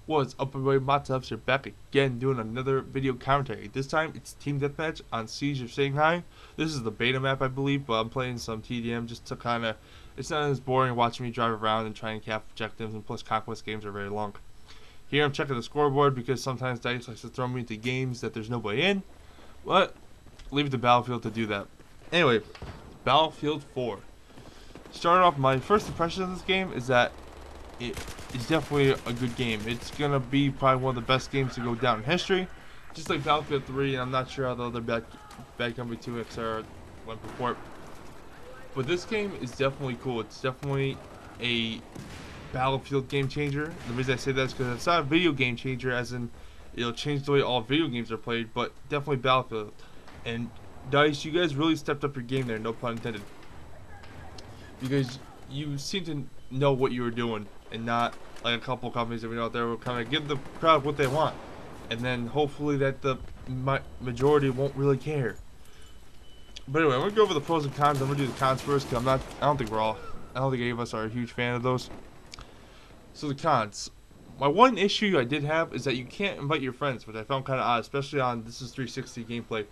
What's up, everybody? Matsups are back again doing another video commentary. This time it's Team Deathmatch on Siege of Shanghai. This is the beta map, I believe, but I'm playing some TDM just to kind of. It's not as boring watching me drive around and try and cap objectives, and plus Conquest games are very long. Here I'm checking the scoreboard because sometimes DICE likes to throw me into games that there's nobody in, but leave it to Battlefield to do that. Anyway, Battlefield 4. Starting off, my first impression of this game is that it is definitely a good game. It's gonna be probably one of the best games to go down in history. Just like Battlefield 3, and I'm not sure how the other Bad Company 2 XR went before. But this game is definitely cool. It's definitely a Battlefield game changer. The reason I say that is because it's not a video game changer as in it'll change the way all video games are played, but definitely Battlefield. And DICE, you guys really stepped up your game there, no pun intended. Because you seem to know what you were doing, and not like a couple companies that we know out there will kind of give the crowd what they want, and then hopefully that the majority won't really care. But anyway, I'm gonna go over the pros and cons. I'm gonna do the cons first because I don't think any of us are a huge fan of those. So the cons. My one issue I did have is that you can't invite your friends, which I found kind of odd, especially on This Is 360 gameplay.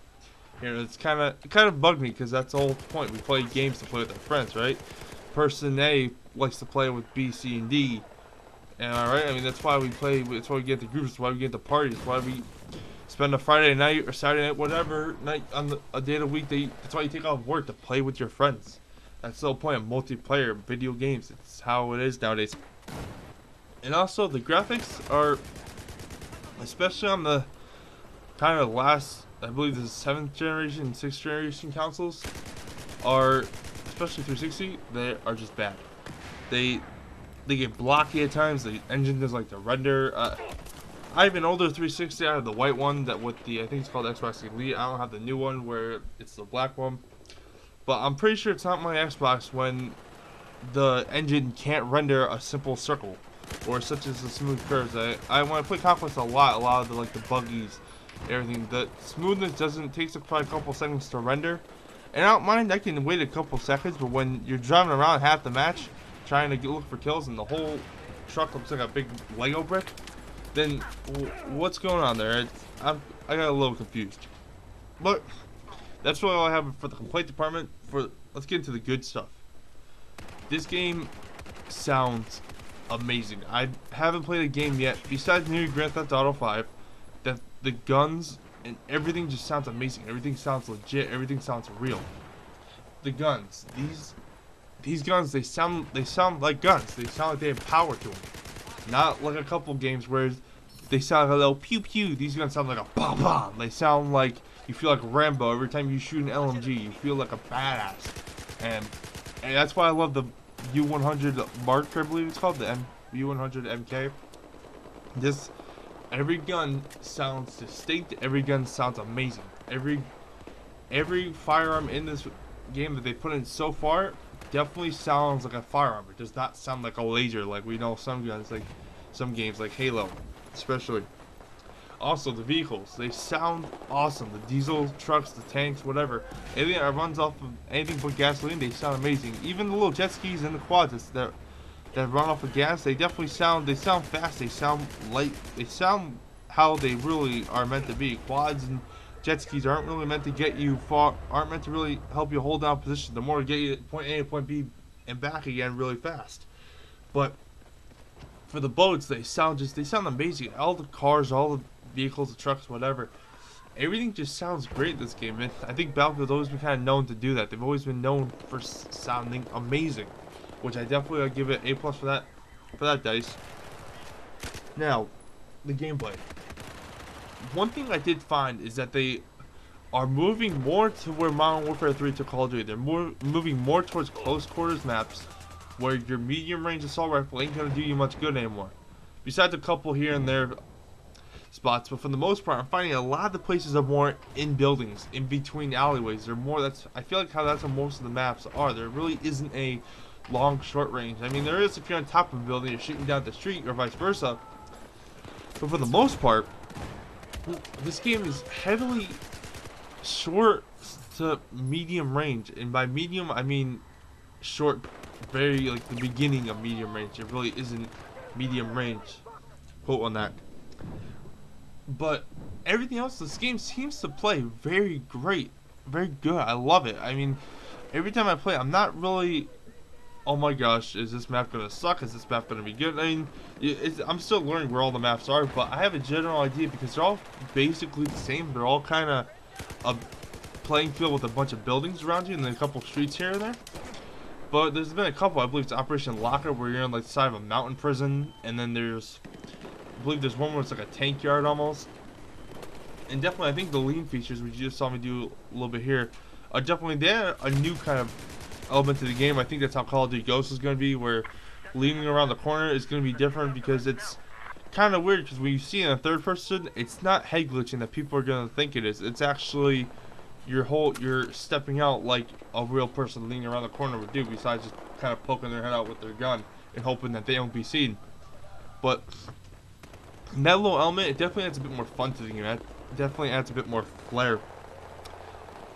You know, it kind of bugged me because that's the whole point. We play games to play with our friends, right? Person A likes to play with B, C, and D. And alright, I mean that's why we play. That's why we get the groups. That's why we get the parties. That's why we spend a Friday night or Saturday night, whatever night on a day of the week. That's why you take off work to play with your friends. That's the whole point of multiplayer video games. It's how it is nowadays. And also the graphics are, especially on the kind of last, I believe this is 7th generation and 6th generation consoles, are, especially 360, they are just bad. They get blocky at times. The engine doesn't like to render. I have an older 360. I have the white one that with the, I think it's called Xbox Elite. I don't have the new one where it's the black one. But I'm pretty sure it's not my Xbox when the engine can't render a simple circle or such as the smooth curves. When I play Conquest a lot of the like the buggies, everything, the smoothness takes probably a couple seconds to render. And I don't mind, I can wait a couple seconds, but when you're driving around half the match trying to look for kills and the whole truck looks like a big Lego brick, then what's going on there? I got a little confused. But that's really all I have for the complaint department. Let's get into the good stuff. This game sounds amazing. I haven't played a game yet besides new Grand Theft Auto 5 that the guns and everything just sounds amazing. Everything sounds legit. Everything sounds real. The guns, these guns, they sound like guns. They sound like they have power to them. Not like a couple games where they sound like a little pew pew. These guns sound like a bomb bomb. They sound like you feel like Rambo every time you shoot an LMG. You feel like a badass, and that's why I love the U100 Mark, I believe it's called, the U100 MK. Every gun sounds distinct. Every gun sounds amazing. Every firearm in this game that they put in so far definitely sounds like a firearm. It does not sound like a laser like we know some guns, like some games like Halo, especially. Also, the vehicles, they sound awesome. The diesel trucks, the tanks, whatever. Anything that runs off of anything but gasoline, they sound amazing. Even the little jet skis and the quads that run off of gas, they definitely sound fast, they sound light, they sound how they really are meant to be. Quads and jet skis aren't really meant to get you far, aren't meant to really help you hold down position. The more to get you to point A to point B and back again really fast. But for the boats, they sound amazing. All the cars, all the vehicles, the trucks, whatever, everything just sounds great in this game. And I think Battlefield's always been kind of known to do that. They've always been known for sounding amazing, which I definitely would give it A+ for that DICE. Now, the gameplay. One thing I did find is that they are moving more to where Modern Warfare 3 took Call of Duty. They're moving more towards close quarters maps where your medium range assault rifle ain't gonna do you much good anymore. Besides a couple here and there spots, but for the most part, I'm finding a lot of the places are more in buildings, in between alleyways. They're more. I feel like that's how most of the maps are. There really isn't a long short range. I mean, there is if you're on top of a building, you're shooting down the street, or vice versa. But for the most part, this game is heavily short to medium range, and by medium I mean short, very like the beginning of medium range. It really isn't medium range. quote on that. But everything else, this game seems to play very great, very good. I love it. I mean, every time I play, I'm not really, oh my gosh, is this map gonna suck? Is this map gonna be good? I mean, I'm still learning where all the maps are, but I have a general idea because they're all basically the same. They're all kind of a playing field with a bunch of buildings around you and then a couple streets here and there. But there's been a couple. I believe it's Operation Locker, where you're on like the side of a mountain prison, and then there's, I believe there's one where it's like a tank yard almost. And definitely, I think the lean features, which you just saw me do a little bit here, are definitely they're a new kind of element to the game. I think that's how Call of Duty Ghosts is going to be, where leaning around the corner is going to be different because it's kind of weird. Because when you see it in a third person, it's not head glitching that people are going to think it is. It's actually you're stepping out like a real person leaning around the corner would do, besides just kind of poking their head out with their gun and hoping that they don't be seen. But that little element, it definitely adds a bit more fun to the game. It definitely adds a bit more flair.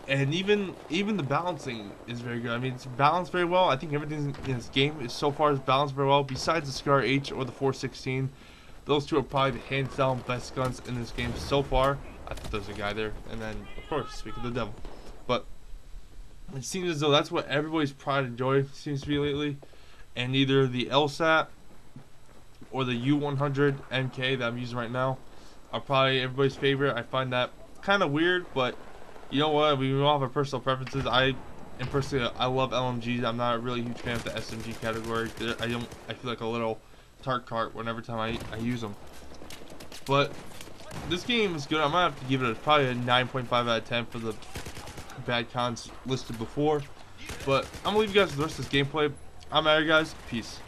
And even the balancing is very good. I mean, it's balanced very well. I think everything in this game is so far is balanced very well. Besides the Scar H or the 416, those two are probably the hands down best guns in this game so far. I thought there was a guy there. And then, of course, speak of the devil. But it seems as though that's what everybody's pride and joy seems to be lately. And either the LSAT or the U100 MK that I'm using right now are probably everybody's favorite. I find that kind of weird, but you know what? We all have our personal preferences. I love LMGs. I'm not a really huge fan of the SMG category. I feel like a little tart cart whenever time I use them. But this game is good. I'm gonna have to give it probably a 9.5 out of 10 for the bad cons listed before. But I'm gonna leave you guys with the rest of this gameplay. I'm out of here, guys. Peace.